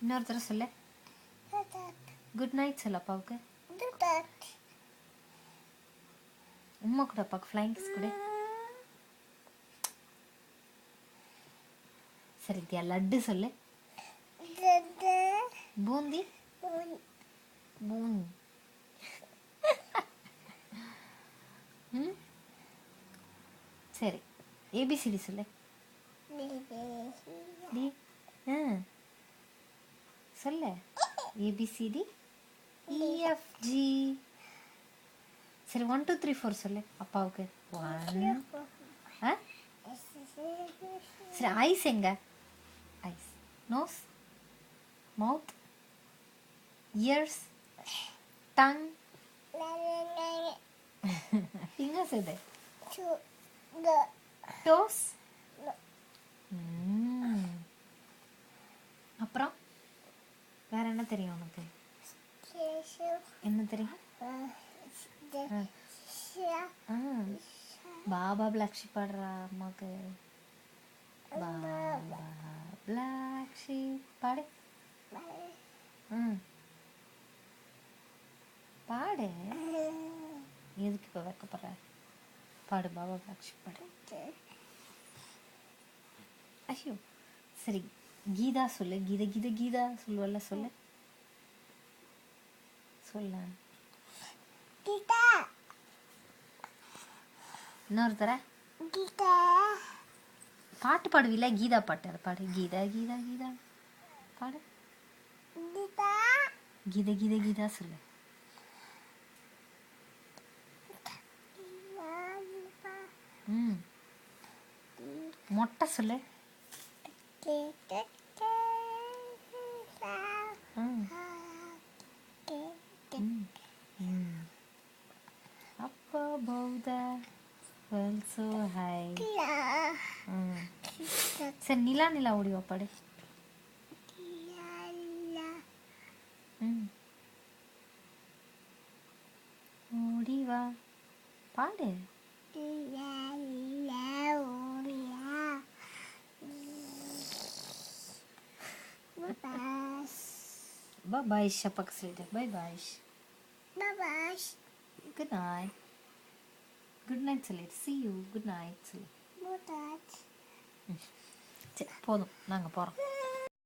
இன்னொரு தடவை சொல்லு. குட் நைட் சொல்லு அப்பாவுக்கு. உம்மா கூட அப்பாவுக்கு ஃப்ளைங் கிஸ் கொடு. சரி தியா லட்டு சொல்லு. பூந்தி பூந்தி. சரி ஏபிசிடி சொல்லு. சொல்லு ஏபிசிடி இஎஃப்ஜி. சரி 1 2 3 4 சொல்லு அப்பாவுக்கு. 1 சரி ஐஸ் எங்க? ஐஸ் நோஸ் மவுத் இயர்ஸ் டங் ஃபிங்கர்ஸ் எது? டோஸ். அப்புறம் வேற என்ன தெரியும் உனக்கு? என்ன தெரியும்? பாபா பிளாக் ஷீப் பாடுறா அம்மாக்கு. பாபா பிளாக் ஷீப் பாடு. பாடு. எதுக்கு இப்போ வைக்கப்படுற? பாடு பாபா பிளாக் ஷீப் பாடு. ஐயோ சரி கீதா சொல்லு. கீதா கீதா கீதா சொல்லுவல்ல சொல்லு. சொல்ல இன்னொரு தர பாட்டு பாடுவில்ல கீதா பாட்டு. அதை பாடு. கீதா கீதா கீதா பாடு. கீதா கீதா கீதா சொல்லு. மொட்டை சொல்லு. அப்பா பௌதா so high. சரி நிலா நிலா ஓடிவா பாடு. ஓடிவா பாடு. Bye-bye அப்பாக்கு சொல்லிட்டு. Bye-bye. Good night. Good night சொல்லிட்டு. See you. Good night சொல்லு. சரி போதும் நாங்கள் போகிறோம்.